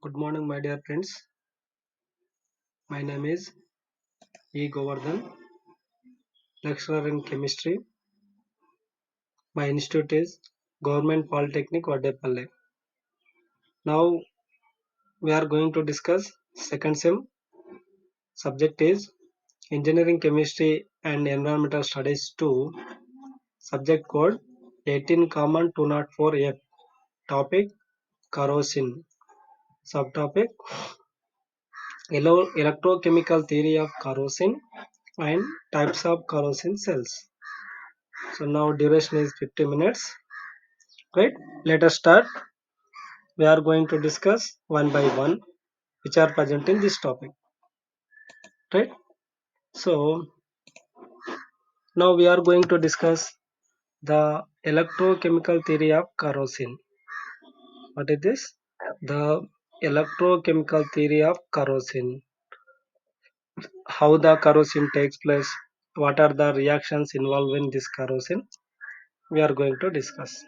Good morning, my dear friends. My name is E. Govardhan, lecturer in chemistry. My institute is Government Polytechnic Vaddepalle. Now we are going to discuss second sem. Subject is Engineering Chemistry and Environmental Studies 2. Subject code 18, 204F. Topic Kerosene. Subtopic Electrochemical theory of kerosene and types of kerosene cells. So now duration is 50 minutes. Right? Let us start. We are going to discuss one by one which are present in this topic. Right? So now we are going to discuss the electrochemical theory of kerosene. What is this? The electrochemical theory of kerosene. How the kerosene takes place. What are the reactions involved in this kerosene? We are going to discuss.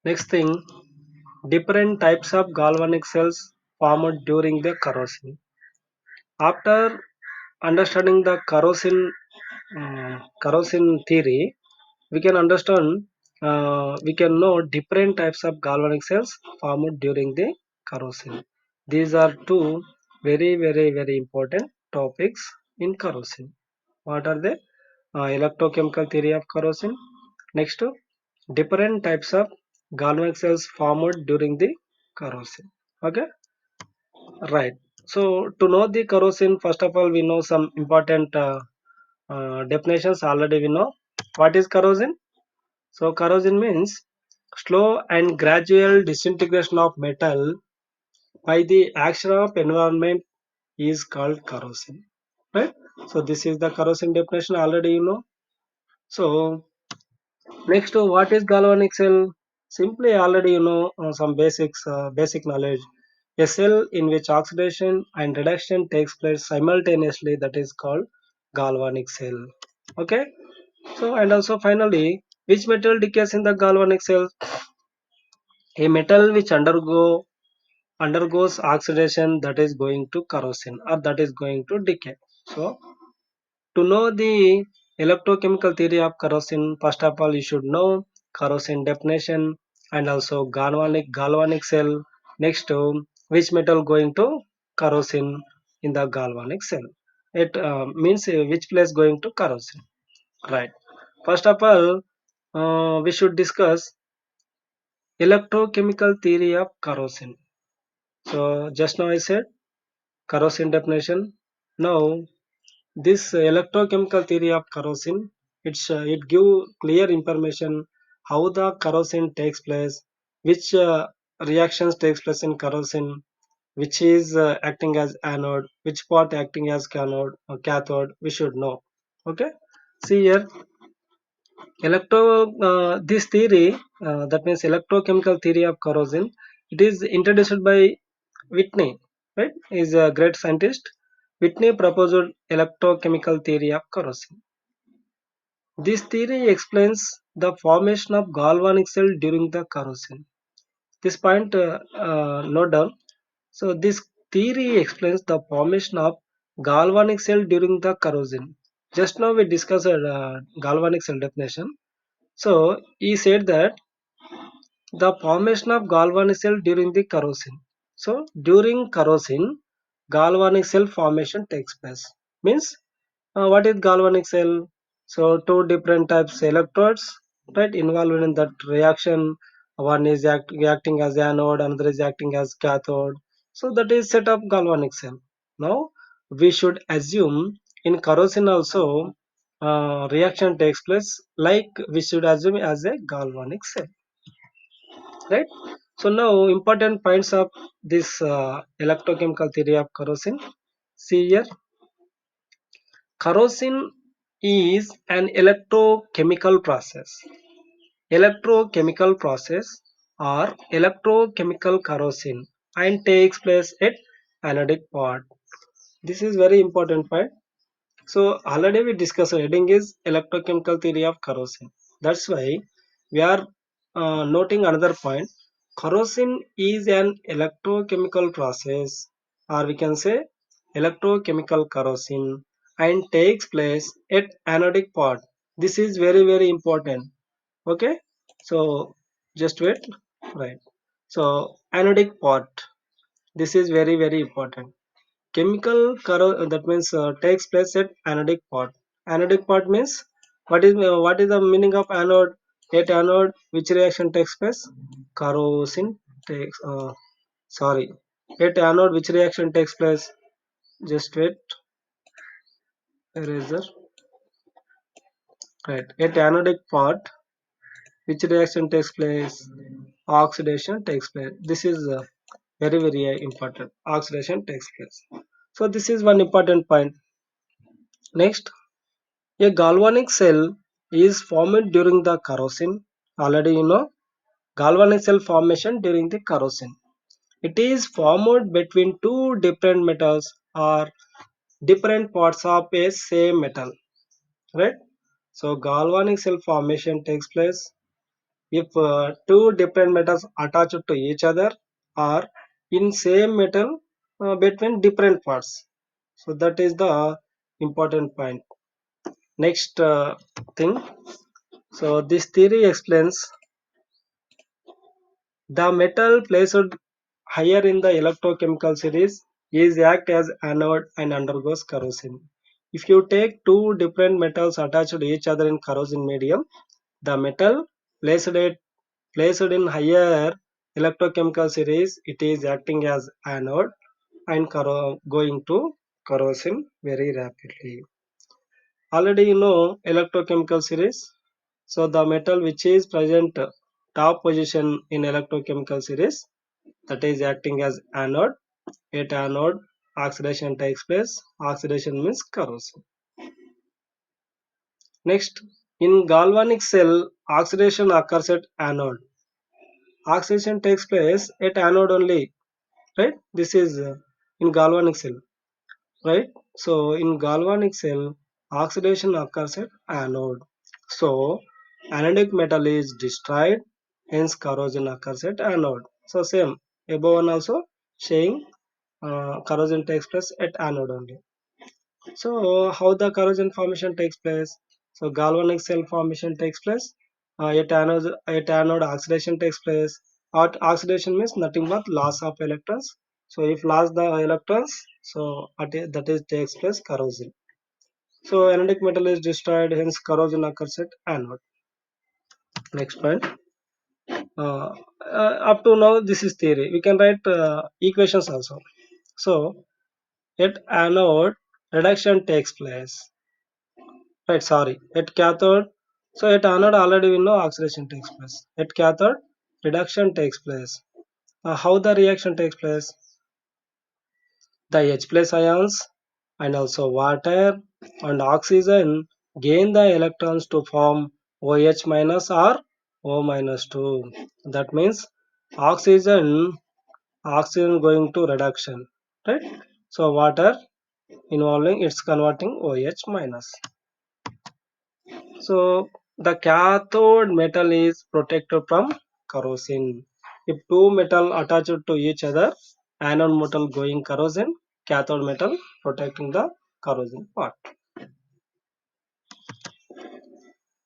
Next thing, different types of galvanic cells formed during the kerosene. After understanding the kerosene theory, we can understand, we can know different types of galvanic cells formed during the kerosene. These are two very important topics in kerosene. What are they? Electrochemical theory of kerosene. Next, different types of galvanic cells formed during the kerosene. Okay, right. So to know the kerosene, first of all, we know some important definitions. Already we know what is kerosene. So corrosion means slow and gradual disintegration of metal by the action of environment is called corrosion. Right? So this is the corrosion definition already you know. So next to what is galvanic cell? Simply already you know some basic knowledge. A cell in which oxidation and reduction takes place simultaneously, that is called galvanic cell. Okay. So and also finally, which metal decays in the galvanic cell? A metal which undergoes oxidation, that is going to corrosion or that is going to decay. So to know the electrochemical theory of corrosion, first of all you should know corrosion definition and also galvanic cell. Next to which metal going to corrosion in the galvanic cell. It means which place going to corrosion. Right. First of all, we should discuss electrochemical theory of corrosion. So just now I said corrosion definition. Now this electrochemical theory of corrosion, it give clear information how the corrosion takes place, which reactions takes place in corrosion, which is acting as anode, which part acting as cathode. We should know. Okay. See here, this theory, that means electrochemical theory of corrosion, it is introduced by Whitney, right? He is a great scientist. Whitney proposed electrochemical theory of corrosion. This theory explains the formation of galvanic cell during the corrosion. This point, note down. So this theory explains the formation of galvanic cell during the corrosion. Just now we discussed galvanic cell definition. So he said that the formation of galvanic cell during the corrosion. So during corrosion, galvanic cell formation takes place. Means what is galvanic cell? So two different types electrodes, right, involved in that reaction. One is reacting as anode, another is acting as cathode. So that is set of galvanic cell. Now we should assume in corrosion also reaction takes place, like we should assume as a galvanic cell, right? So now important points of this electrochemical theory of corrosion. See here, corrosion is an electrochemical process. Electrochemical process or electrochemical corrosion and takes place at anodic part. This is very important point. So already we discussed heading is electrochemical theory of corrosion. That's why we are noting another point. Corrosion is an electrochemical process, or we can say electrochemical corrosion, and takes place at anodic part. This is very very important. Okay, so just wait. Right. So anodic part. This is very very important. That means takes place at anodic part. Anodic part means what is the meaning of anode? At anode, which reaction takes place? Corrosion takes. Sorry. At anode, which reaction takes place? Just wait. Eraser. Right. At anodic part, which reaction takes place? Oxidation takes place. This is very very important. Oxidation takes place. So this is one important point. Next, a galvanic cell is formed during the corrosion. Already you know galvanic cell formation during the corrosion. It is formed between two different metals or different parts of a same metal, right? So galvanic cell formation takes place if two different metals attached to each other or in same metal between different parts. So that is the important point. Next thing. So this theory explains the metal placed higher in the electrochemical series is act as anode and undergoes corrosion. If you take two different metals attached to each other in corrosion medium, the metal placed placed in higher electrochemical series, it is acting as anode and going to corrosion very rapidly. Already you know electrochemical series. So the metal which is present top position in electrochemical series, that is acting as anode. At anode, oxidation takes place. Oxidation means corrosion. Next, in galvanic cell, oxidation occurs at anode. Oxidation takes place at anode only, right? This is in galvanic cell, right? So in galvanic cell, oxidation occurs at anode. So anodic metal is destroyed, hence corrosion occurs at anode. So same above one also saying corrosion takes place at anode only. So how the corrosion formation takes place? So galvanic cell formation takes place. At anode oxidation takes place. Oxidation means nothing but loss of electrons. So if lost the electrons, so that is takes place corrosion. So anodic metal is destroyed, hence corrosion occurs at anode. Next point. Uh, Up to now, this is theory. We can write equations also. So at anode, reduction takes place. Right, sorry. At cathode, so at anode already we know oxidation takes place. At cathode, reduction takes place. How the reaction takes place? The H plus ions and also water and oxygen gain the electrons to form OH minus or O minus 2. That means oxygen oxygen going to reduction, right? So water involving it's converting OH minus. So the cathode metal is protected from corrosion. If two metal attached to each other, anode metal going corrosion, cathode metal protecting the corrosion part.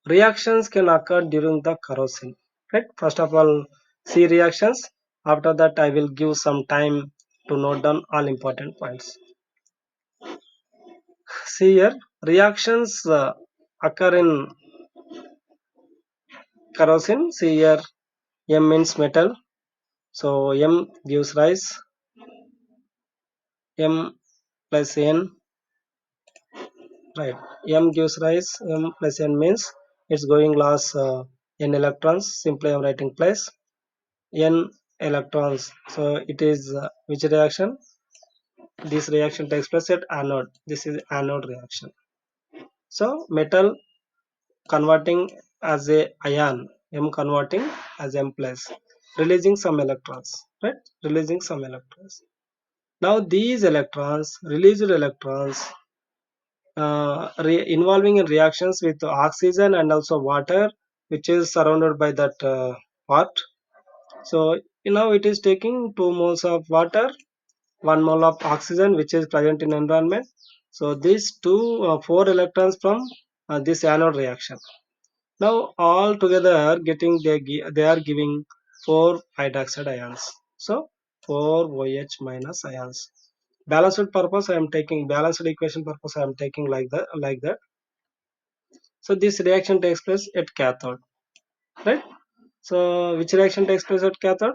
Reactions can occur during the corrosion. Right? First of all, see reactions. After that, I will give some time to note down all important points. See here, reactions occur in corrosion. See here, M means metal. So M gives rise M plus N, right? M gives rise M plus N means it's going loss N electrons. Simply I'm writing plus N electrons. So it is which reaction? This reaction takes place at anode. This is anode reaction. So metal converting as a ion, M converting as M plus, releasing some electrons, right? Releasing some electrons. Now these electrons, released electrons, involving in reactions with oxygen and also water, which is surrounded by that part. So now it is taking 2 moles of water, 1 mole of oxygen which is present in environment. So these four electrons from this anode reaction. Now all together getting they are giving 4 hydroxide ions. So 4 OH minus ions. Balanced purpose I am taking, balanced equation purpose I am taking like that. So this reaction takes place at cathode, right? So which reaction takes place at cathode?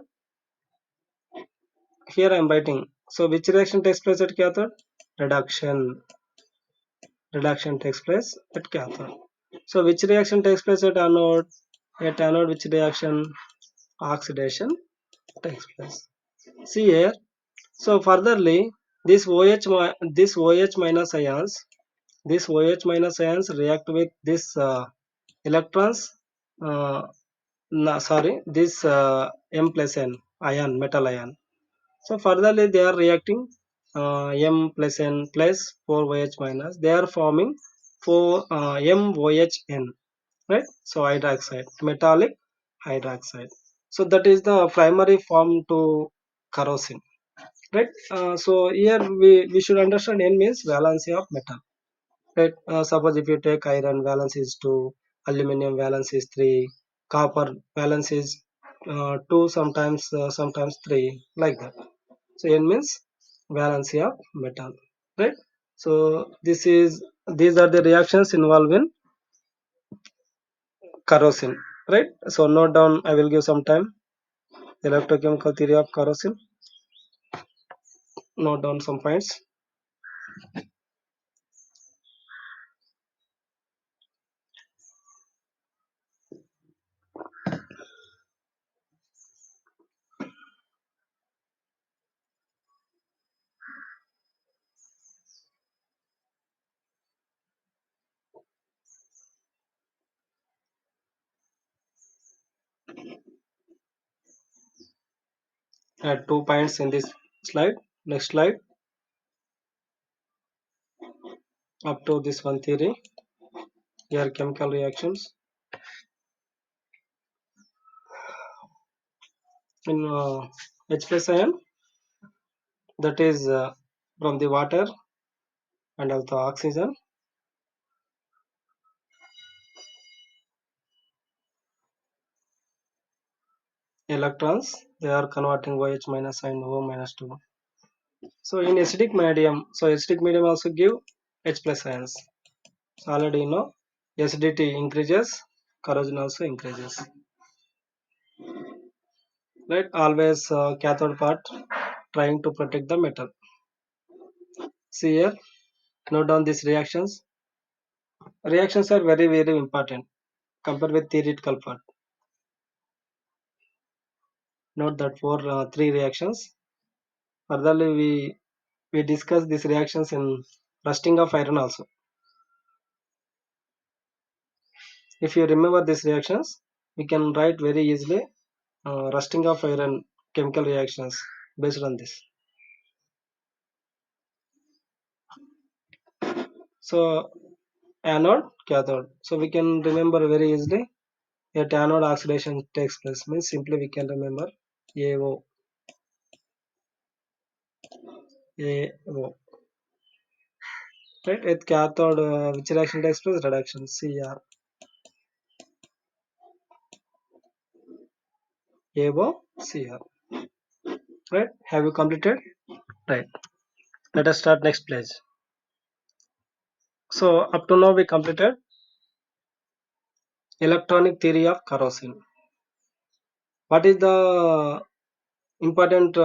Here I am writing. So which reaction takes place at cathode? Reduction. Reduction takes place at cathode. So which reaction takes place at anode? At anode, which reaction? Oxidation takes place. See here. So furtherly, this OH minus ions, react with this electrons. No, sorry, this M plus N ion, metal ion. So furtherly, they are reacting M plus N plus 4OH minus. They are forming 4 MOHN, right? So hydroxide, metallic hydroxide. So that is the primary form to kerosene, right? So here we should understand N means valency of metal, right? Suppose if you take iron, valence is 2, aluminum valence is 3, copper valence is 2, sometimes 3, like that. So N means valency of metal, right? So these are the reactions involved in kerosene, right? So note down, I will give some time. Electrochemical theory of kerosene. Note down some points. Add 2 points in this slide. Next slide. Up to this one theory. Here chemical reactions in H plus ion, that is from the water and also oxygen. Electrons, they are converting OH minus and O minus 2. So in acidic medium, also give H plus ions. So already you know acidity increases, corrosion also increases. Right? Always cathode part trying to protect the metal. See here, note down these reactions. Reactions are very very important compared with theoretical part. Note that for 3 reactions. Furtherly, we discuss these reactions in rusting of iron also. If you remember these reactions, we can write very easily rusting of iron chemical reactions based on this. So anode, cathode. So we can remember very easily. At anode oxidation takes place means simply we can remember AO, AO. Right? At cathode, which reaction takes place? Reduction, CR, AO, CR. Right? Have you completed? Right. Let us start next page. So up to now we completed electronic theory of kerosene. What is the important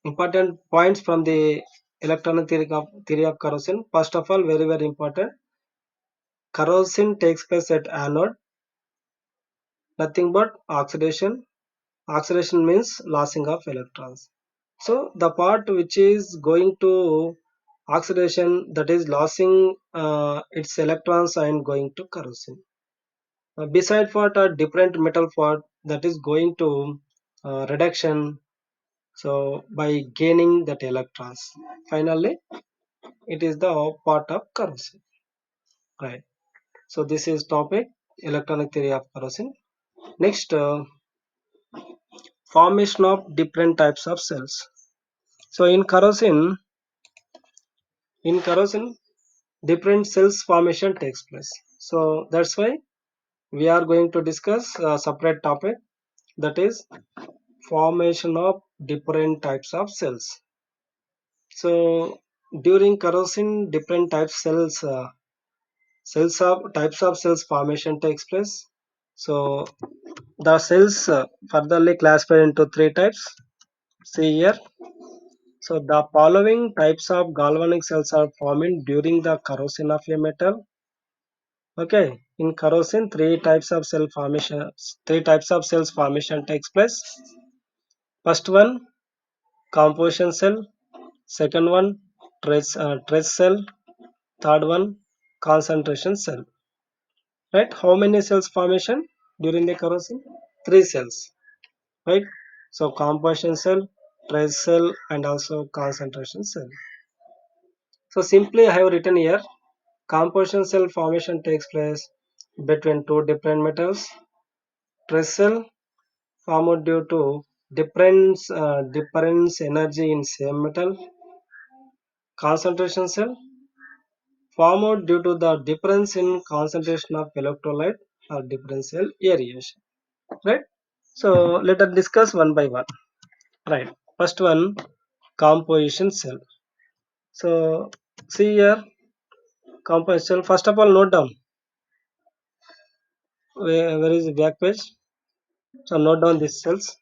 important points from the electronic theory of kerosene? First of all, very very important. Kerosene takes place at anode, nothing but oxidation. Oxidation means losing of electrons. So the part which is going to oxidation, that is losing its electrons and going to kerosene. Beside for a different metal part that is going to reduction, so by gaining that electrons, finally it is the part of kerosene, right? So this is topic electronic theory of kerosene. Next, formation of different types of cells. So in kerosene, different cells formation takes place. So that's why we are going to discuss a separate topic, that is formation of different types of cells. So during kerosene, different cells of types of cells formation takes place. So the cells furtherly classified into three types. See here. So the following types of galvanic cells are formed during the corrosion of a metal. Okay, in corrosion, three types of cells formation takes place. First one, composition cell. Second one, trace cell. Third one, concentration cell. Right? How many cells formation during the corrosion? Three cells. Right? So composition cell, trace cell, and also concentration cell. So simply I have written here, composition cell formation takes place between two different metals. Trace cell formed due to difference energy in same metal. Concentration cell formed due to the difference in concentration of electrolyte or differential aeration. Right? So let us discuss one by one. Right. First one, composition cell. So see here, composition cell. First of all, note down where is the back page. So note down these cells.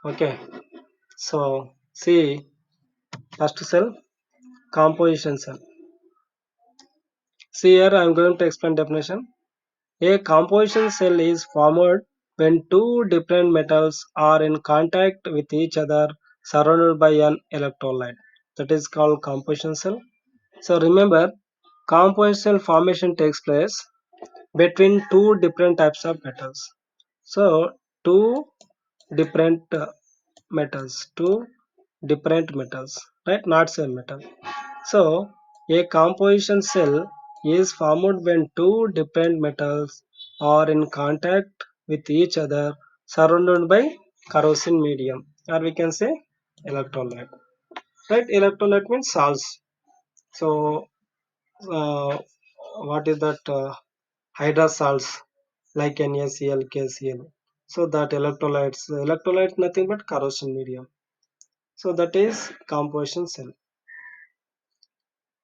Okay. So see, first cell, composition cell. See here, I am going to explain definition. A composition cell is formed when two different metals are in contact with each other surrounded by an electrolyte. That is called composition cell. So remember, composition cell formation takes place between two different types of metals. So two different two different metals, right? Not same metal. So a composition cell is formed when two different metals are in contact with each other surrounded by corrosion medium, or we can say electrolyte. Right? Electrolyte means salts. So uh, what is that? Hydrosalts like NaCl, KCl. So that electrolytes nothing but corrosion medium. So that is composition cell.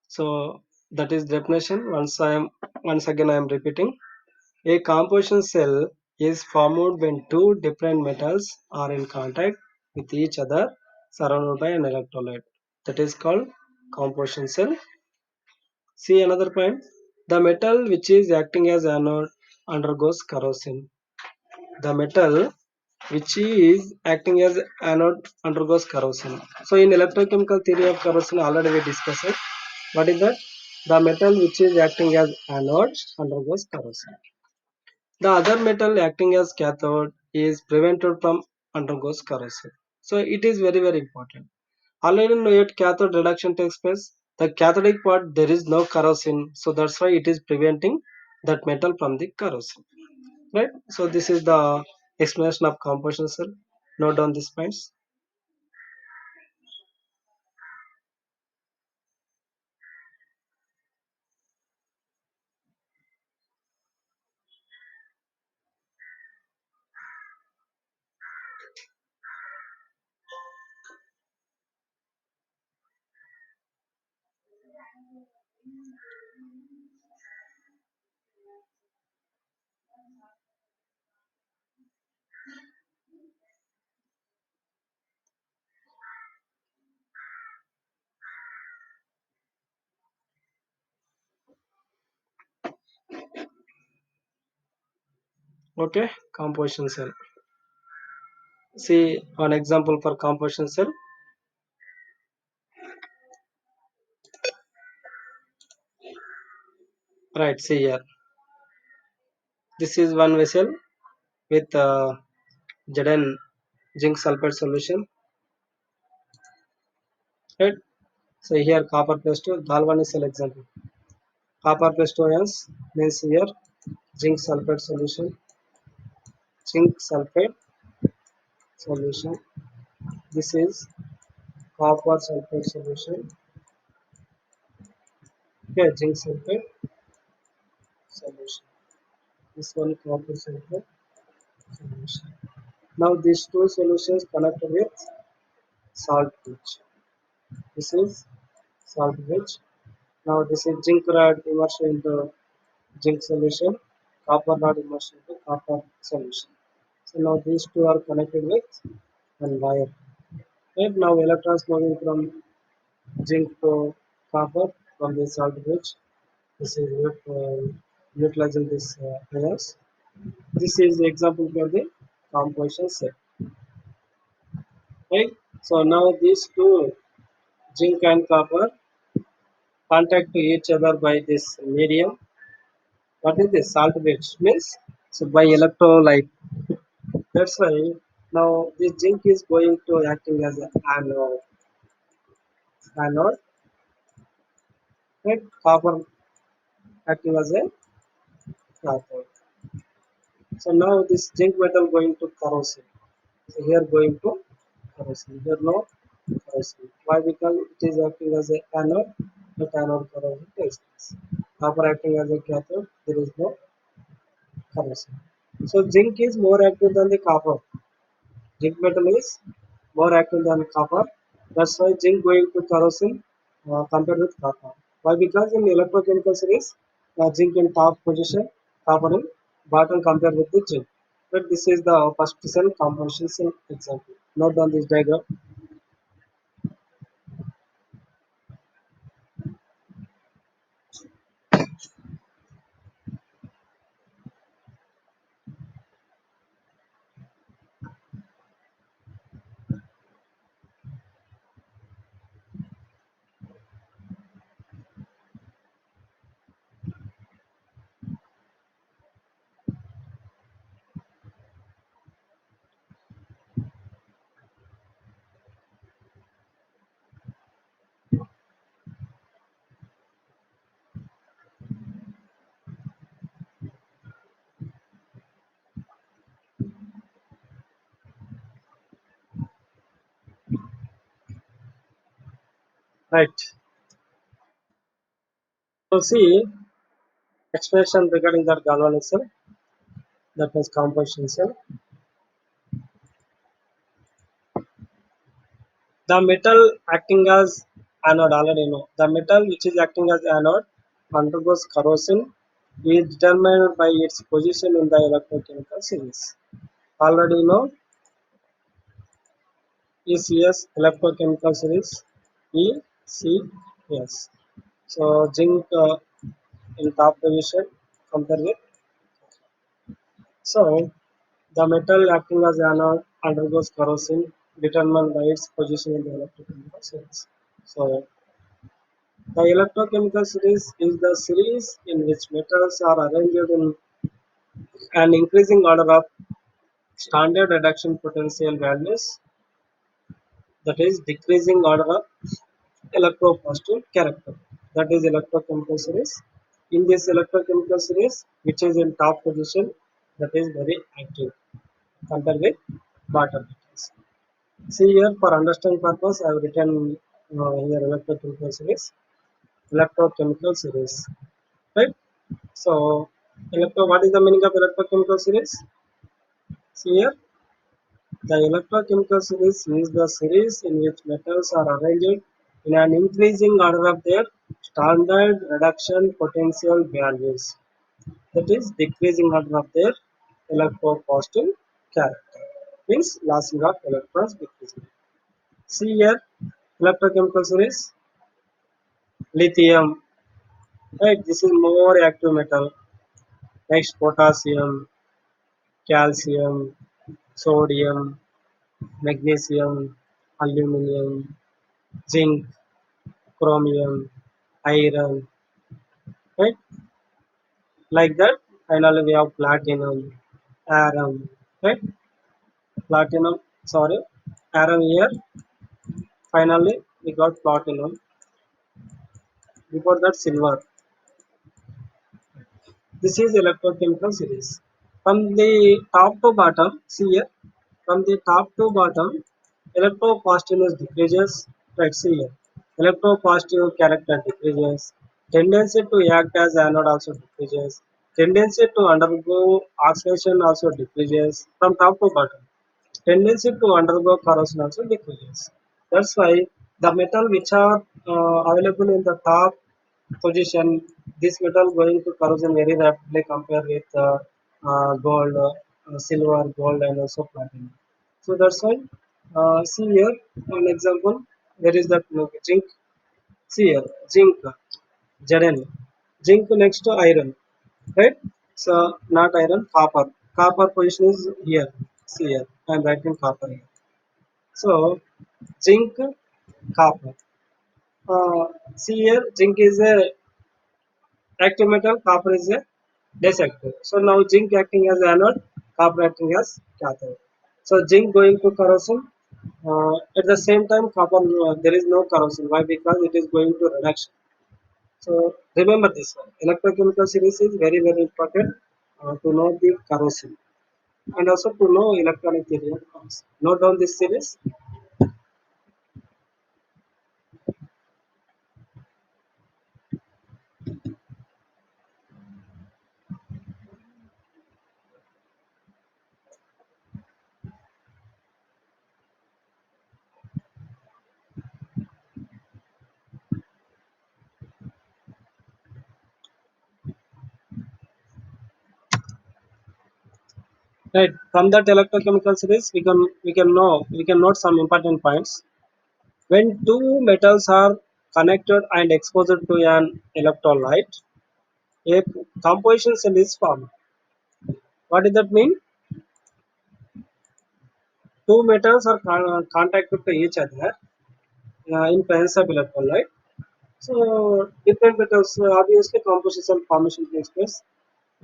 So that is definition. Once again I am repeating. A composition cell is formed when two different metals are in contact with each other surrounded by an electrolyte. That is called composition cell. See another point. The metal which is acting as anode undergoes corrosion. The metal which is acting as anode undergoes corrosion. So in electrochemical theory of corrosion already we discussed it. What is that? The metal which is acting as anode undergoes corrosion. The other metal acting as cathode is prevented from undergoes corrosion. So it is very very important. Already know that cathode reduction takes place. The cathodic part there is no corrosion, so that's why it is preventing that metal from the corrosion. Right? So this is the explanation of composition cell. Note down these points. Okay, composition cell. See an example for composition cell. Right, see here. This is one vessel with Zn zinc sulfate solution. Right. So here copper plus 2 galvanic cell example. Copper plus 2 ions means here zinc sulfate solution. Zinc sulfate solution. This is copper sulfate solution. Here zinc sulfate solution. This one copper sulfate solution. Now these two solutions connected with salt bridge. This is salt bridge. Now this is zinc rod immersion into zinc solution, copper rod immersion into copper solution. So now these two are connected with one wire. Right now electrons moving from zinc to copper from the salt bridge. This is utilizing this ions. This is the example for the composition set. Right. So now these two zinc and copper contact to each other by this medium. What is this salt bridge? Means so by electrolyte. That's why now this zinc is going to acting as an anode, right? Copper acting as a cathode. So now this zinc metal going to corrosion. So here going to corrosion. Here no corrosion. Why? Because it is acting as a anode, but anode corrosion takes place. Copper acting as a cathode, there is no corrosion. So zinc is more active than the copper. Zinc metal is more active than copper. That's why zinc going to corrosion compared with copper. Why? Because in electrochemical series, zinc in top position, copper in bottom compared with the zinc. But this is the first cell composition cell example. Note on this diagram. Right. So see expression regarding that galvanic cell, that means composition cell. The metal acting as anode already know. The metal which is acting as anode undergoes corrosion is determined by its position in the electrochemical series. Already know ECS electrochemical series ECS. So zinc in top position compared with so the metal acting as anode undergoes corrosion determined by its position in the electrochemical series. So the electrochemical series is the series in which metals are arranged in an increasing order of standard reduction potential values, that is decreasing order of electropositive character. That is electrochemical series. In this electrochemical series, which is in top position, that is very active compared with bottom metals. See here for understanding purpose, I have written here electrochemical series. Electrochemical series, right? So, what is the meaning of electrochemical series? See here, the electrochemical series is the series in which metals are arranged in an increasing order of their standard reduction potential values. That is, decreasing order of their electropositive character. Means losing of electrons decreasing. See here, electrochemical series, lithium, right? This is more active metal. Next, potassium, calcium, sodium, magnesium, aluminum, zinc, chromium, iron, right? Like that. Finally, we have platinum, arum, right? Platinum, sorry, arum here. Finally, we got platinum. Before that, silver. This is electrochemical series. From the top to bottom, see here. From the top to bottom, electropositiveness decreases. Right, see here. Electropositive character decreases. Tendency to act as anode also decreases. Tendency to undergo oxidation also decreases from top to bottom. Tendency to undergo corrosion also decreases. That's why the metal which are available in the top position, this metal going to corrosion very rapidly compared with gold, silver, gold, and also platinum. So that's why. See here an example. Where is that zinc? See here, zinc, Zn. Zinc next to iron, right? So not iron, copper. Copper position is here. See here, I am writing copper here. So zinc, copper. See here, zinc is a active metal, copper is a disactive. So now zinc acting as anode, copper acting as cathode. So zinc going to corrosion. At the same time, copper there is no corrosion. Why? Because it is going to reduction. So remember this one. Electrochemical series is very important to know the corrosion and also to know electronic theory of force. Note down this series. Right. From that electrochemical series, we can note some important points. When two metals are connected and exposed to an electrolyte, a composition cell is formed. What does that mean? Two metals are contacted to each other in presence of electrolyte. So different metals, obviously composition formation takes place.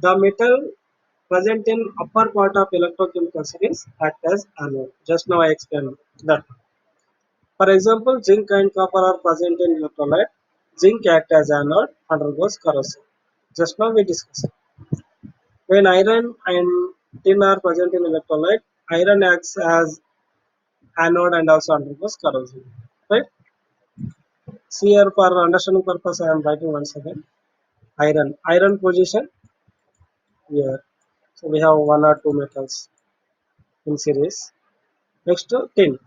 The metal present in upper part of electrochemical series act as anode. Just now I explained that. For example, zinc and copper are present in electrolyte. Zinc act as anode, undergoes corrosion. Just now we discussed. When iron and tin are present in electrolyte, iron acts as anode and also undergoes corrosion. Right? See here for understanding purpose I am writing once again. Iron position here. So we have one or two metals in series. Next to tin,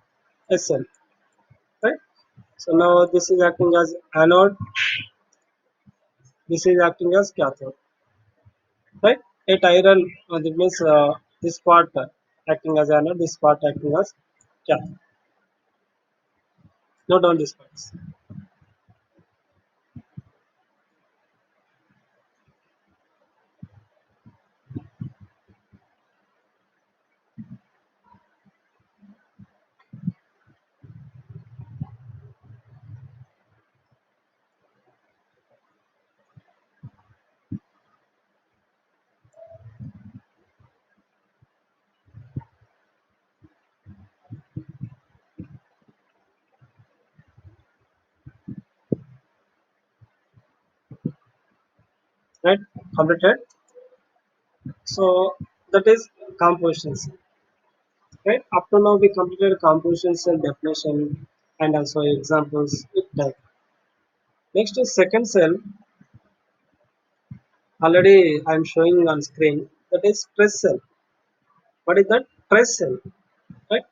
Sn. Right? So now this is acting as anode, this is acting as cathode. Right? At iron, that means this part acting as anode, this part acting as cathode. Note down these parts. Right? Completed. So that is composition cell. Right? Up to now we completed composition cell definition and also examples with that. Next is second cell. Already I am showing on screen. That is stress cell. What is that? Stress cell. Right?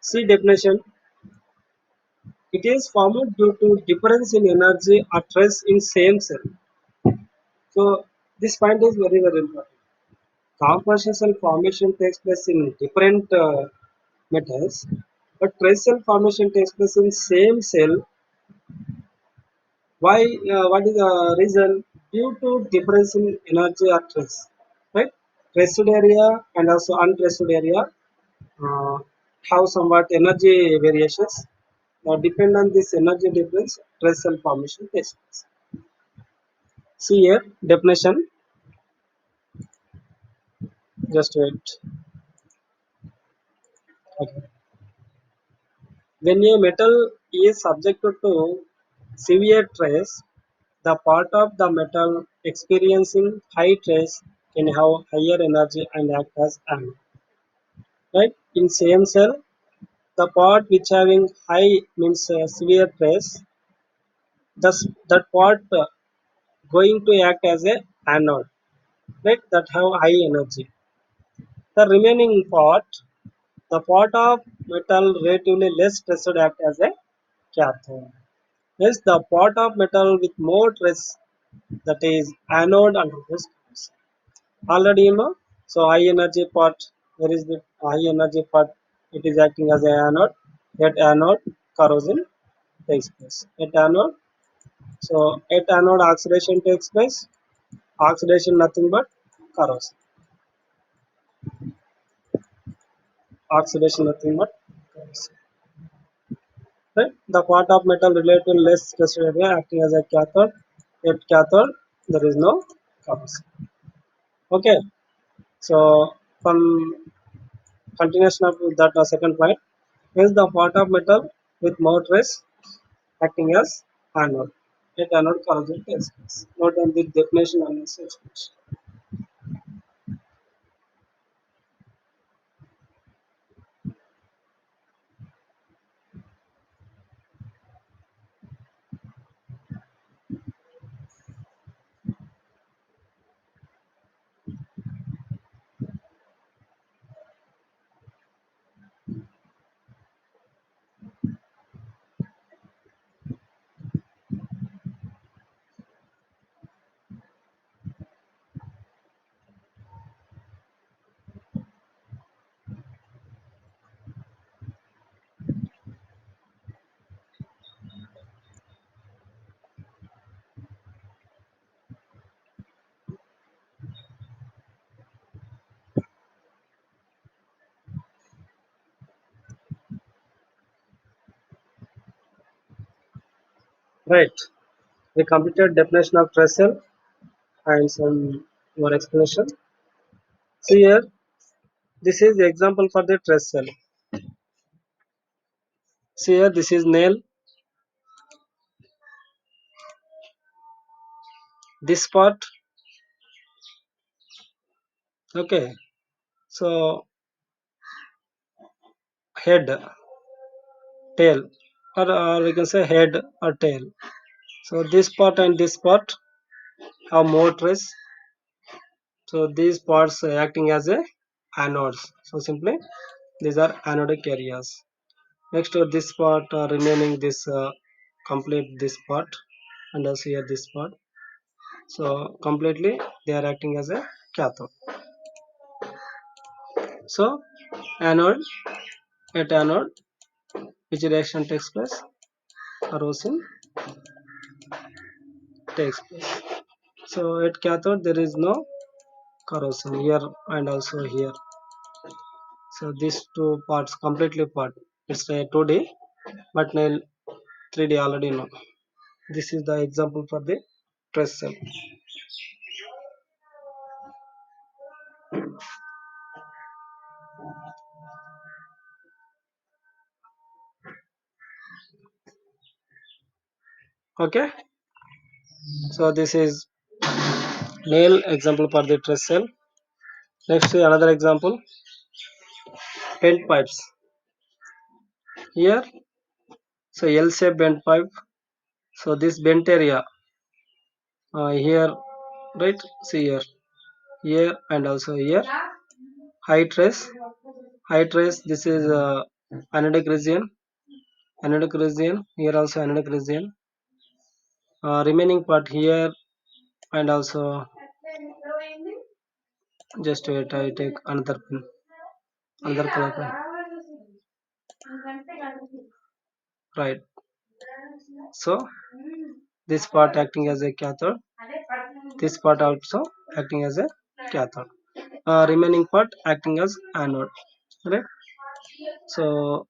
See definition. It is formed due to difference in energy or stress in same cell. So this point is very important. Composition cell formation takes place in different metals, but trace cell formation takes place in same cell. Why? What is the reason? Due to difference in energy or stress, right? Pressed area and also unpressed area uh, have somewhat energy variations. Now, depend on this energy difference, stress cell formation takes place. See here, definition. Just wait. Okay. When a metal is subjected to severe stress, the part of the metal experiencing high stress can have higher energy and act as amp. Right? In same cell, the part which having high means severe stress, thus that part going to act as a anode, right? That have high energy. The remaining part, the part of metal relatively less stressed act as a cathode. Yes, the part of metal with more stress, that is anode under this case. Already you know, so high energy part, where is the high energy part? It is acting as a anode. At anode, corrosion takes place. At anode, so at anode oxidation takes place. Oxidation nothing but corrosion. Oxidation nothing but corrosion. Right? The part of metal related to less stressed area acting as a cathode. At cathode, there is no corrosion. Okay. So from continuation of that second point is the part of metal with more trace acting as anode. At anode corrosion takes place. Note on the definition and its explanation. Right. We completed definition of trace cell and some more explanation. See here, this is the example for the trace cell. See here, this is nail. This part, okay. So head, tail, or we can say head or tail. So this part and this part have more trace. So these parts acting as a anodes. So simply these are anodic areas. Next to this part remaining this complete this part and also here this part. So completely they are acting as a cathode. So anode at anode which reaction takes place? Corrosion takes place. So at cathode there is no corrosion here and also here. So these two parts completely part. It's a 2D, but now 3D already know. This is the example for the trace cell. Okay. So this is nail example for the trace cell. Next another example, bent pipes. Here, so L-shaped bent pipe. So this bent area here, right? See here and also here. High trace, high trace. This is anodic region, anodic region. Here also anodic region. Remaining part here and also just wait. I take another pin, another color pen. Right. So this part acting as a cathode, this part also acting as a cathode. remaining part acting as anode, right? So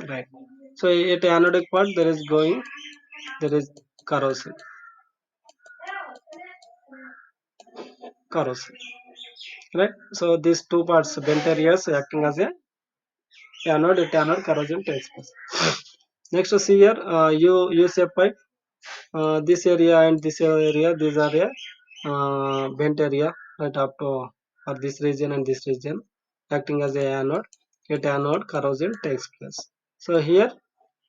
right, so at anodic part there is corrosion, corrosion, right? So these two parts bent areas acting as a anode, at anode corrosion takes place. Next, see here, you use a pipe, this area and this area, these are a bent area right up to or this region and this region acting as a anode. At anode corrosion takes place. So here,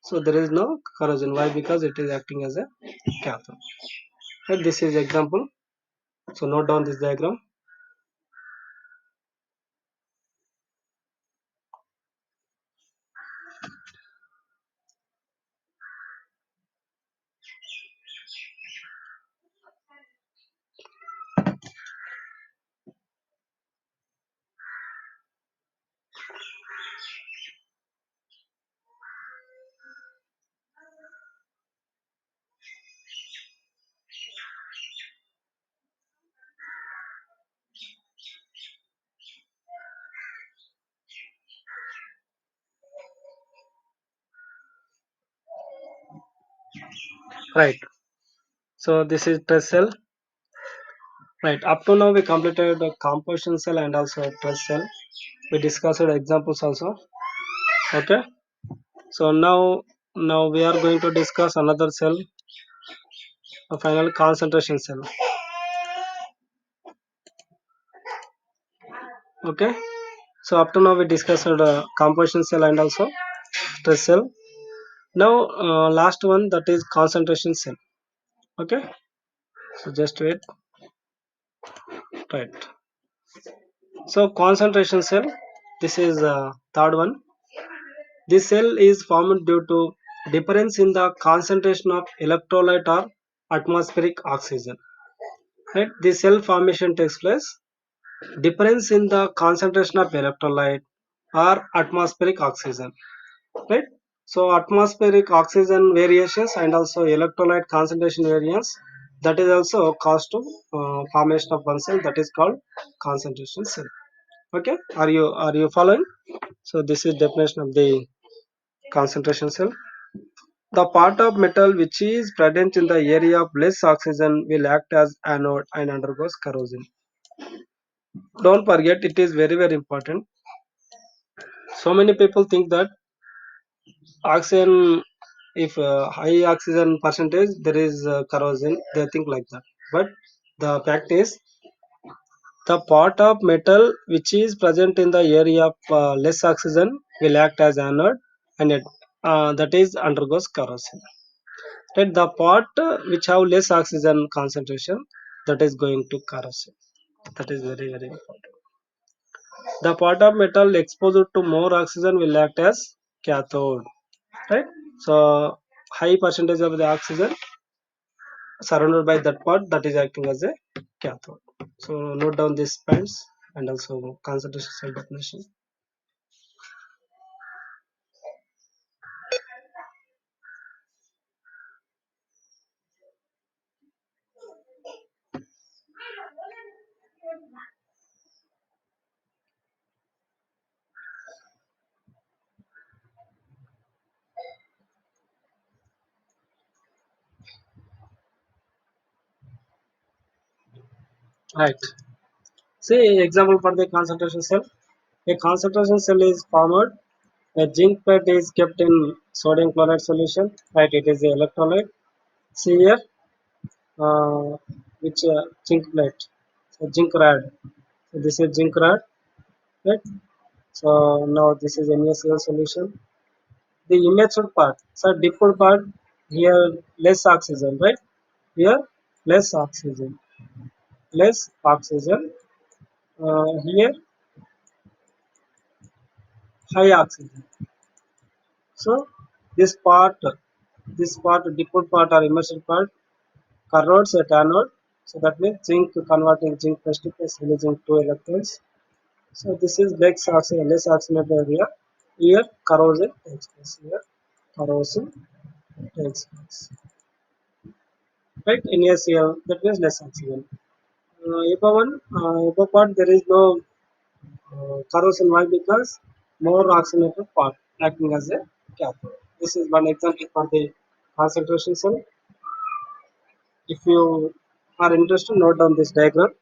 so there is no corrosion. Why? Because it is acting as a cathode. Right? This is example. So note down this diagram. Right. So this is test cell. Right. Up to now we completed the composition cell and also test cell. We discussed examples also. Okay. So now we are going to discuss another cell, a final concentration cell. Okay. So up to now we discussed composition cell and also stress cell. Now last one, that is concentration cell. Okay. So just wait. Right. So concentration cell. This is third one. This cell is formed due to difference in the concentration of electrolyte or atmospheric oxygen. Right. The cell formation takes place difference in the concentration of electrolyte or atmospheric oxygen, right? So atmospheric oxygen variations and also electrolyte concentration variance, that is also cause to formation of one cell, that is called concentration cell. Okay, are you following? So this is definition of the concentration cell. The part of metal which is present in the area of less oxygen will act as anode and undergoes corrosion. Don't forget, it is very very important. So many people think that oxygen, if high oxygen percentage there is corrosion, they think like that. But the fact is, the part of metal which is present in the area of less oxygen will act as anode, and that is undergoes corrosion. Right? The part which have less oxygen concentration, that is going to corrosion. That is very very important. The part of metal exposed to more oxygen will act as cathode, right? So high percentage of the oxygen surrounded by that part, that is acting as a cathode. So note down these points and also concentration cell definition. Right. See example for the concentration cell. A concentration cell is formed. A zinc plate is kept in sodium chloride solution. Right. It is the electrolyte. See here, uh, which zinc plate. So zinc rod. So this is zinc rod. Right. So now this is NaCl solution. The immature part, so default part, here less oxygen, right? Here less oxygen, less oxygen. Here high oxygen. So this part default part or immersion part corrodes at anode. So that means zinc converting zinc plus to plus releasing two electrons. So this is less oxygenated area. Here corrosion takes place. Here corrosion takes place. right? NaCl, that means less oxygen. above part there is no corrosion. Why? Because more oxygenated part acting as a cathode. This is one example for the concentration cell. If you are interested, note down this diagram.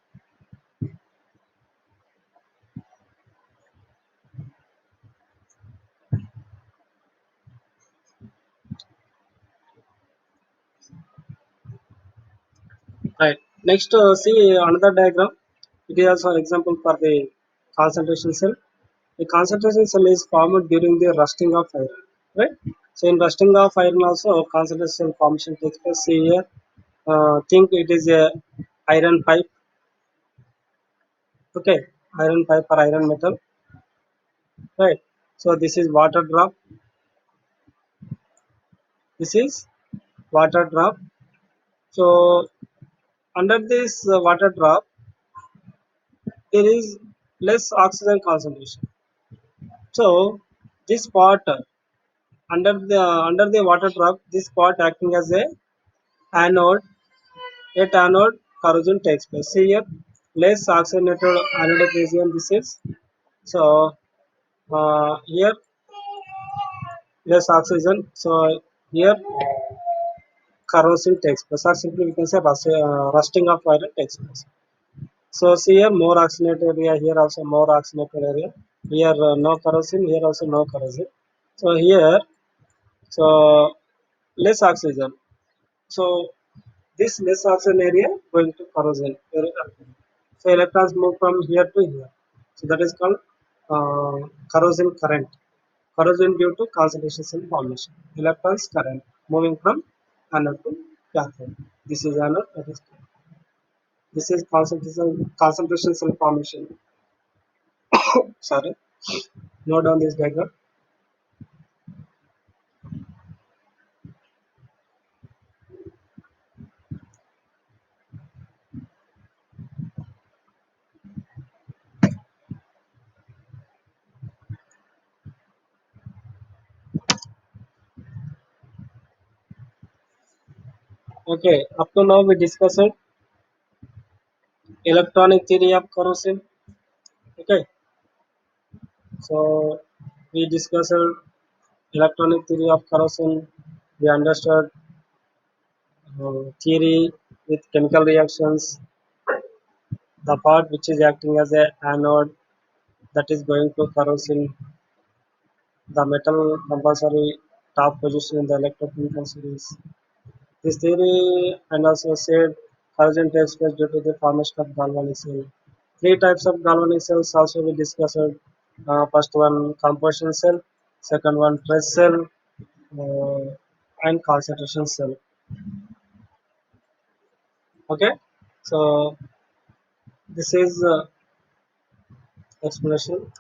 Right. Next, see another diagram. It is also example for the concentration cell. The concentration cell is formed during the rusting of iron. Right. So in rusting of iron also concentration cell formation takes place. See here. Think it is a iron pipe. Okay. Iron pipe or iron metal. Right. So this is water drop. This is water drop. So under this water drop, there is less oxygen concentration. So this part under the water drop, this part acting as a anode. At anode, corrosion takes place. See here, less oxygenated anodic region. This is so here less oxygen. So here corrosion takes place, or simply we can say rusting of iron takes place. So see here more oxygenated area. Here also more oxygenated area. Here no corrosion. Here also no corrosion. So here so less oxygen. So this less oxygen area going to corrosion area. So electrons move from here to here. So that is called corrosion current. Corrosion due to concentration cell formation. Electrons current moving from anode to cathode. This is anode. This is concentration cell formation. Sorry. Note down this diagram. Okay. Up to now we discussed electronic theory of corrosion. Okay. So we discussed electronic theory of corrosion. We understood theory with chemical reactions, the part which is acting as a anode that is going to corrosion, the metal compulsory top position in the electrochemical series. This theory and also said corrosion takes place due to the formation of galvanic cell. Three types of galvanic cells also we discussed. First one composition cell, second one trace cell, and concentration cell. Okay, so this is explanation.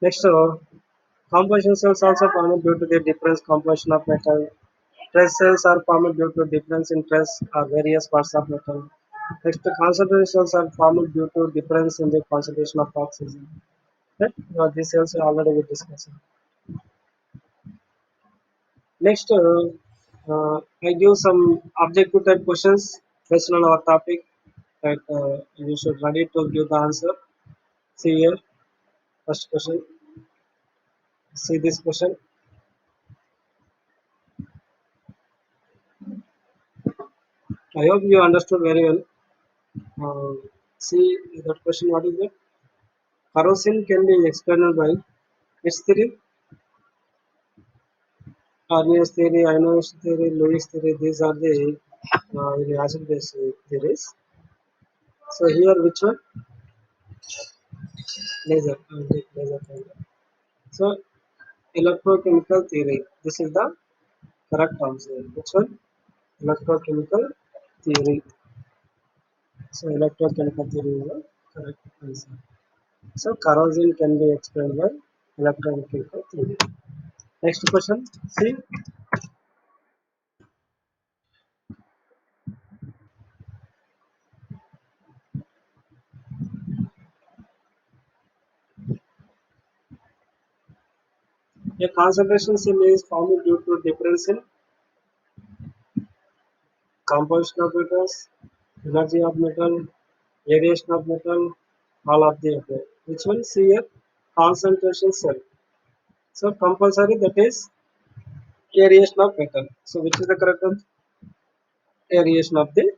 Next, composition cells also formed due to the difference composition of metal. Trace cells are formed due to difference in trace or various parts of metal. Next, the concentration cells are formed due to difference in the concentration of oxygen. Right? These cells are already we discussed. Next, I give some objective type questions based on our topic that you should ready to give the answer. See here, first question. See this question. I hope you understood very well. See that question. What is it? Corrosion can be explained by its theory, Arrhenius theory, ionization theory, Lewis theory. These are the acid-base theories. So here, which one? Laser. The laser kind. So electrochemical theory. This is the correct answer. Which one? Electrochemical theory. So electrochemical theory is the correct answer. So corrosion can be explained by electrochemical theory. Next question. See, a concentration cell is formed due to difference in composition of metals, energy of metal, radiation of metal, all of the above. Which one? See here, concentration cell. So compulsory, that is aeration of metal. So which is the correct one? Aeration of the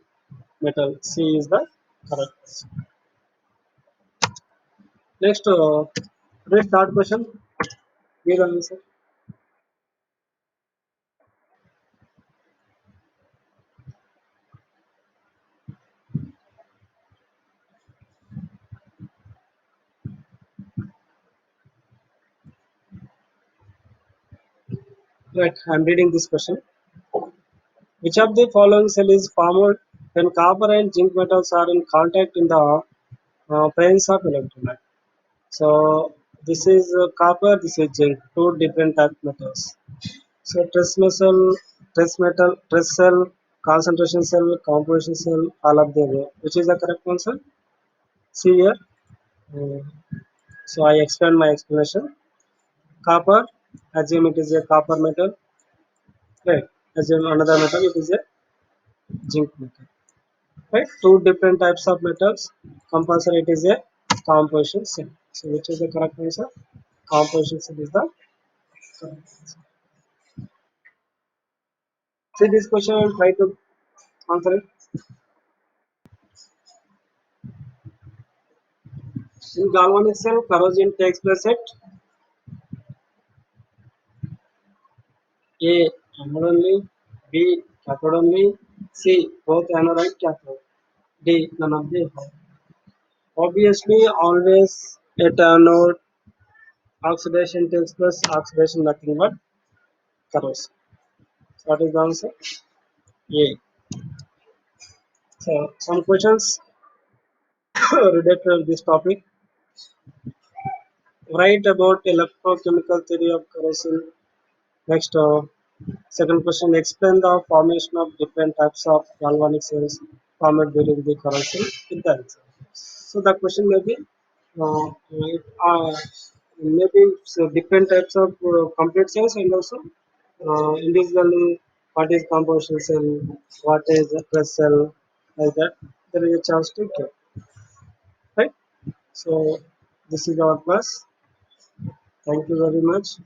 metal. C is the correct. Next, let's start question. Give the answer. Right, I'm reading this question. Which of the following cell is formed when copper and zinc metals are in contact in the presence of electrolyte? So this is copper, this is zinc, two different type metals. So trace cell, concentration cell, composition cell, all of the above. Which is the correct answer? See here. Uh, so I expand my explanation. Copper, assume it is a copper metal. Right. Assume another metal, it is a zinc metal. Right. Two different types of metals. Compulsory, it is a composition cell. So which is the correct answer? Composition cell is the correct. See this question and try to answer it. In galvanic cell, corrosion takes place at A. Anode only, B. Cathode only, C. Both anode and cathode, D. None of the above. Obviously, always at anode, oxidation takes place. Oxidation nothing but corrosion. So what is the answer? A. So some questions related to this topic. Write about electrochemical theory of corrosion. Next, second question, explain the formation of different types of galvanic cells formed during the corrosion with the answer. So the question may be, maybe so different types of complete cells and also individually what is composition cell, what is a press cell, like that. There is a chance to get, right? So this is our class. Thank you very much.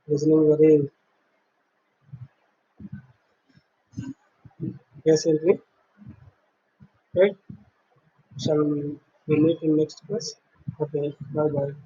Listening very patiently, right? Shall we meet in next class? Okay, bye bye.